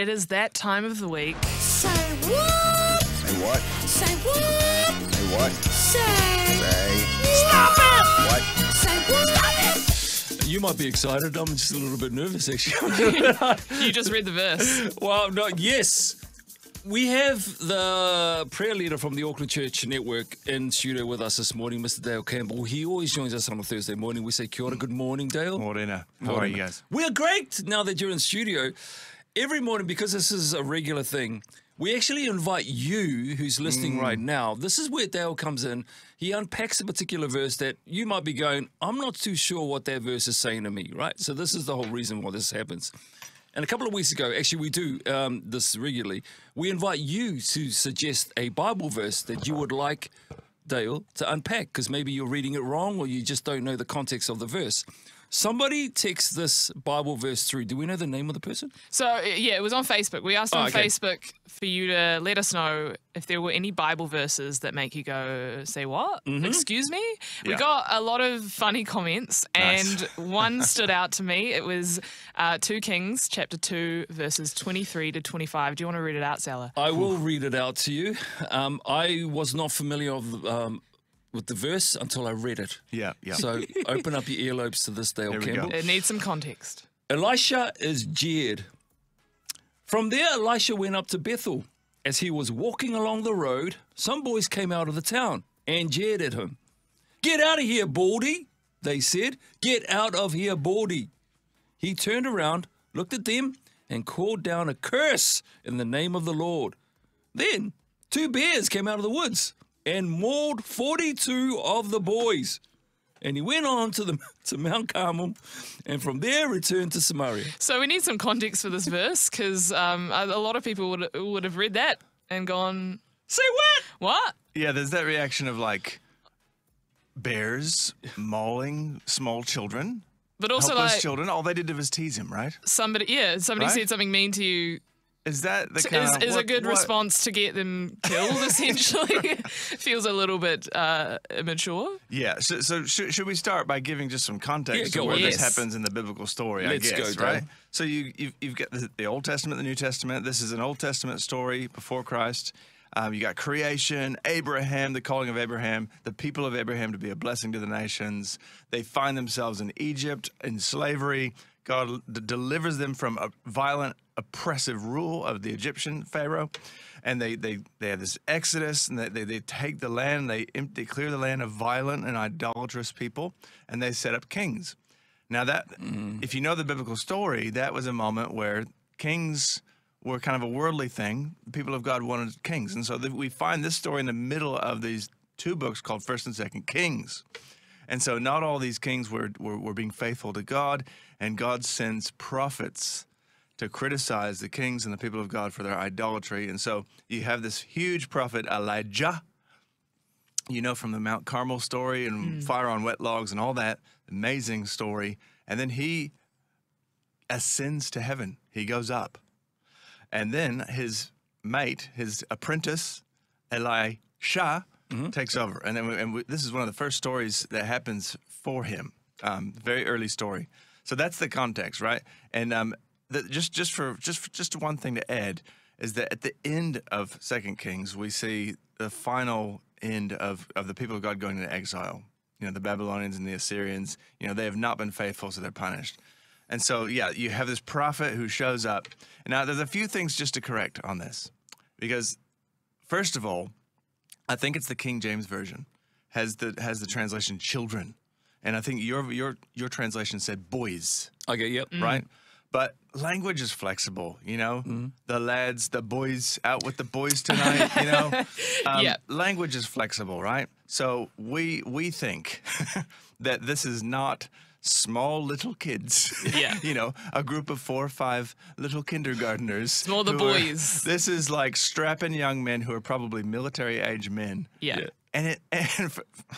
It is that time of the week. Say what? Say what? Say what? Say what? Say. Stop it! What? Say what? Stop it! You might be excited. I'm just a little bit nervous, actually. You just read the verse. Well, no, yes. We have the prayer leader from the Auckland Church Network in studio with us this morning, Mr. Dale Campbell. He always joins us on a Thursday morning. We say kia ora, good morning, Dale. Morena. How are you guys? We're great now that you're in studio. Every morning, because this is a regular thing, we actually invite you who's listening right now. This is where Dale comes in. He unpacks a particular verse that you might be going, I'm not too sure what that verse is saying to me, right? So this is the whole reason why this happens. And a couple of weeks ago, actually we do this regularly, we invite you to suggest a Bible verse that you would like Dale to unpack, because maybe you're reading it wrong or you just don't know the context of the verse. Somebody texts this Bible verse through. Do we know the name of the person? So, yeah, it was on Facebook. We asked on Facebook for you to let us know if there were any Bible verses that make you go, say what? Excuse me? We got a lot of funny comments, and one stood out to me. It was 2 Kings, chapter 2, verses 23 to 25. Do you want to read it out, Salah? I will read it out to you. I was not familiar with the verse until I read it. Yeah. So open up your earlobes to this, Dale Campbell. It needs some context. Elisha is jeered. From there, Elisha went up to Bethel. As he was walking along the road, some boys came out of the town and jeered at him. "Get out of here, Baldy," they said. "Get out of here, Baldy." He turned around, looked at them, and called down a curse in the name of the Lord. Then 2 bears came out of the woods and mauled 42 of the boys. And he went on to Mount Carmel, and from there returned to Samaria. So we need some context for this verse, because a lot of people would have read that and gone, Say what? what? Yeah, there's that reaction of like bears mauling small children. But also helpless like children. All they did was tease him, right? somebody Right? said something mean to you. Is that the kind Is of a good response to get them killed, essentially? Feels a little bit immature. Yeah. So should we start by giving just some context Yeah, to go where on. this Yes. happens in the biblical story? Let's I guess, go, right? Dale. So you've got the Old Testament, the New Testament. This is an Old Testament story before Christ. You got creation, Abraham, the calling of Abraham, the people of Abraham to be a blessing to the nations. They find themselves in Egypt in slavery. God delivers them from a violent, oppressive rule of the Egyptian Pharaoh. And they have this exodus, and they take the land, they clear the land of violent and idolatrous people, and they set up kings. Now that, if you know the biblical story, that was a moment where kings were kind of a worldly thing. The people of God wanted kings. And so we find this story in the middle of these 2 books called 1st and 2nd Kings. And so not all these kings were being faithful to God, and God sends prophets to criticize the kings and the people of God for their idolatry. And so you have this huge prophet, Elijah, you know, from the Mount Carmel story and fire on wet logs and all that, amazing story. And then he ascends to heaven. He goes up. And then his mate, his apprentice, Elisha, takes over. And this is one of the first stories that happens for him, very early story. So that's the context, right? And just one thing to add is that at the end of 2 Kings, we see the final end of the people of God going into exile. You know, the Babylonians and the Assyrians, you know, they have not been faithful, so they're punished. And so, yeah, you have this prophet who shows up. Now, there's a few things just to correct on this, because first of all, I think it's the King James Version has the translation children, and I think your translation said boys. Okay, yep. Right? But language is flexible, you know? The lads, the boys, out with the boys tonight, you know? Language is flexible, right? So we think that this is not small little kids. Yeah. You know, a group of 4 or 5 little kindergartners. More the boys. This is like strapping young men who are probably military-age men. Yeah.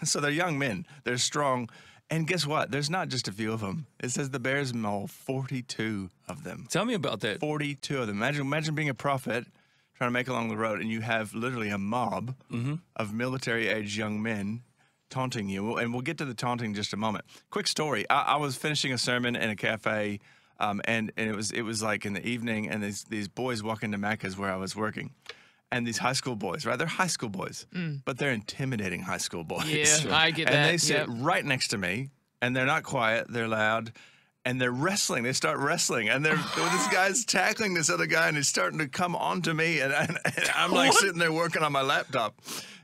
So they're young men. They're strong. And guess what? There's not just a few of them. It says the bears maul 42 of them. Tell me about that. 42 of them. Imagine being a prophet trying to make it along the road, and you have literally a mob of military-age young men taunting you. And we'll get to the taunting in just a moment. Quick story. I was finishing a sermon in a cafe and it was like in the evening, and these boys walk into Macca's where I was working. And these high school boys, right? They're high school boys, but they're intimidating high school boys. Yeah, I get that. And they sit right next to me, and they're not quiet, they're loud, and they're wrestling. They start wrestling, and this guy's tackling this other guy, and he's starting to come onto me, and I'm like sitting there working on my laptop.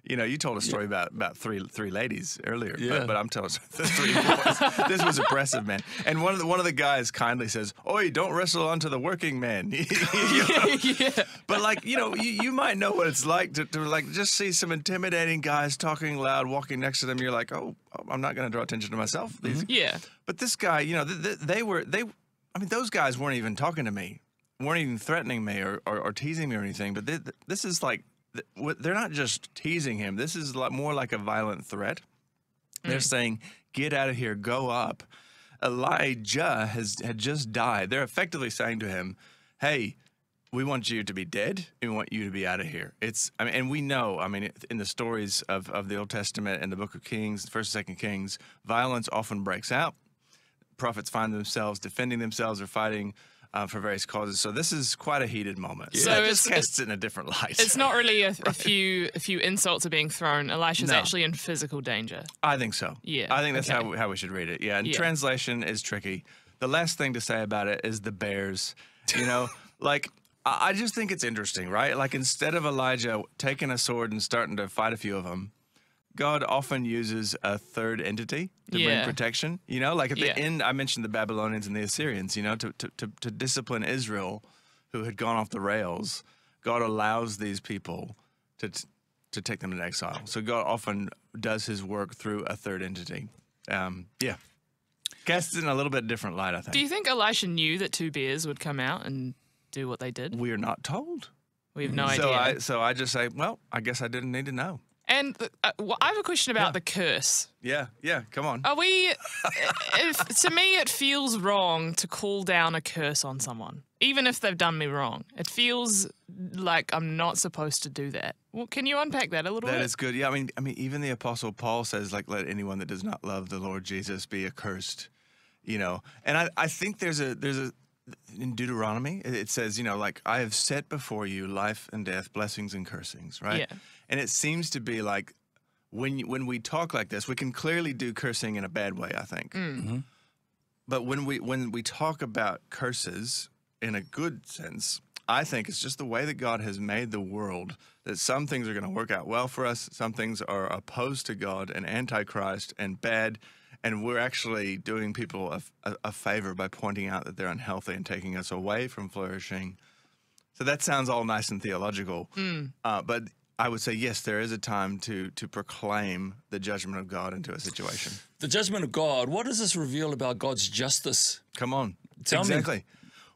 You know, you told a story about three ladies earlier, but I'm telling the 3 boys. This was impressive, man. And one of the guys kindly says, "Oi, don't wrestle onto the working man." You know? But like, you know, you might know what it's like to like just see some intimidating guys talking loud, walking next to them. You're like, oh, I'm not going to draw attention to myself. But this guy, you know, I mean, those guys weren't even talking to me, weren't even threatening me or teasing me or anything. But this is like, they're not just teasing him. This is more like a violent threat. They're saying, "Get out of here, go up." Elijah had just died. They're effectively saying to him, "Hey, we want you to be dead. We want you to be out of here." And we know, I mean, in the stories of the Old Testament and the Book of Kings, 1st and 2nd Kings, violence often breaks out. Prophets find themselves defending themselves or fighting for various causes. So this is quite a heated moment. So it just casts it in a different light. It's not really a few insults are being thrown. Elisha's actually in physical danger. I think so. Yeah. I think that's how we should read it. Yeah. And translation is tricky. The last thing to say about it is the bears. You know, like, I just think it's interesting, right? Like, instead of Elijah taking a sword and starting to fight a few of them, God often uses a third entity to bring protection. You know, like at the end, I mentioned the Babylonians and the Assyrians, you know, to discipline Israel, who had gone off the rails. God allows these people to take them into exile. So God often does his work through a third entity. Casts it in a little bit different light, I think. Do you think Elisha knew that 2 bears would come out and do what they did? We're not told. We have no idea. So I just say, well, I guess I didn't need to know. And I have a question about the curse. Yeah, come on. Are we? To me, it feels wrong to call down a curse on someone, even if they've done me wrong. It feels like I'm not supposed to do that. Well, can you unpack that a little bit? That is good. Yeah, I mean, even the Apostle Paul says, like, let anyone that does not love the Lord Jesus be accursed. You know, and I think there's a in Deuteronomy it says, you know, like, I have set before you life and death, blessings and cursings, right? Yeah. And it seems to be like when we talk like this, we can clearly do cursing in a bad way, I think. Mm-hmm. But when we talk about curses in a good sense, I think it's just the way that God has made the world, that some things are going to work out well for us, some things are opposed to God and antichrist and bad, and we're actually doing people a favor by pointing out that they're unhealthy and taking us away from flourishing. So that sounds all nice and theological, but I would say, yes, there is a time to proclaim the judgment of God into a situation. The judgment of God, what does this reveal about God's justice? Come on. Tell me. Exactly.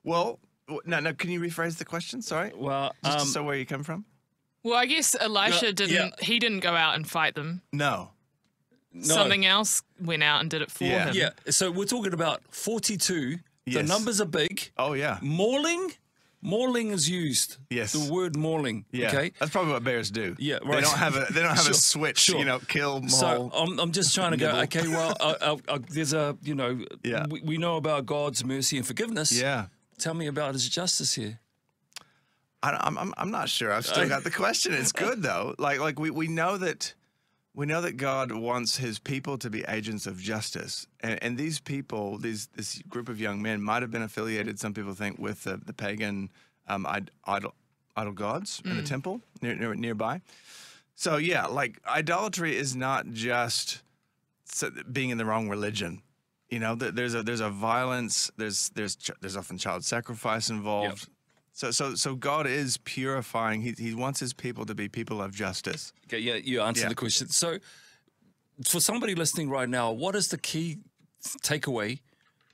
Well, no, can you rephrase the question? Sorry. Well, Just so where you come from? Well, I guess Elisha he didn't go out and fight them. No. Something else went out and did it for him. Yeah, so we're talking about 42. Yes. The numbers are big. Oh, yeah. Mauling is used. Yes. The word mauling. Yeah. Okay. That's probably what bears do. Yeah, right. They don't have a switch, Sure. you know, kill, maul. So I'm just trying to go, okay, well, there's a, you know, we know about God's mercy and forgiveness. Yeah. Tell me about his justice here. I'm not sure. I've still got the question. It's good though. Like we know that God wants his people to be agents of justice, and these people, this group of young men, might have been affiliated. Some people think with the pagan idol gods in the temple nearby. So yeah, like idolatry is not just being in the wrong religion. You know, there's a violence. There's often child sacrifice involved. Yep. So God is purifying. He wants his people to be people of justice. Okay, yeah, you answered the question. So for somebody listening right now, what is the key takeaway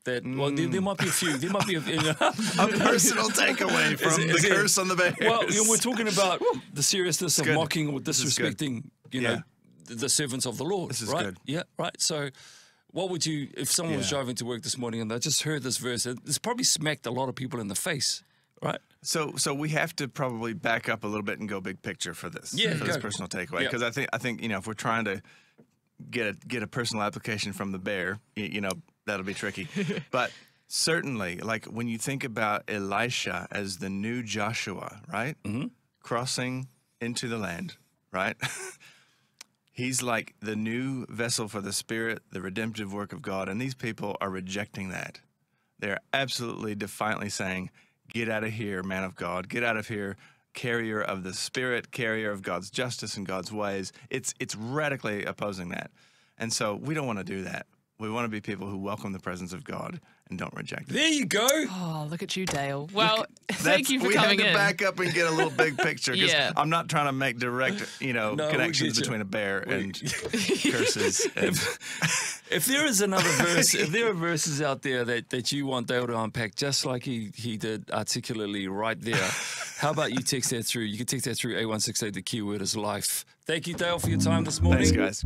that, well, there might be a few. There might be a personal takeaway from the curse on the bears. Well, you know, we're talking about the seriousness of mocking or disrespecting, you know, the servants of the Lord. This is right? good. Yeah, right. So what would you, if someone was driving to work this morning and they just heard this verse, it's probably smacked a lot of people in the face, right? So we have to probably back up a little bit and go big picture for this. For this personal takeaway, because I think you know, if we're trying to get a personal application from the bear, you know, that'll be tricky. But Certainly, like when you think about Elisha as the new Joshua, right? Crossing into the land, right? He's like the new vessel for the Spirit, the redemptive work of God, and these people are rejecting that. They're absolutely defiantly saying, get out of here, man of God. Get out of here, carrier of the Spirit, carrier of God's justice and God's ways. It's radically opposing that. And so we don't want to do that. We want to be people who welcome the presence of God and don't reject it. There you go. Oh, look at you, Dale. Well, thank you for coming in. We had to back up and get a little big picture because Yeah. I'm not trying to make direct, connections between a bear and curses. And If there is another verse, if there are verses out there that you want Dale to unpack, just like he did articulately right there, how about you text that through? You can text that through 8168. The keyword is life. Thank you, Dale, for your time this morning. thanks, guys.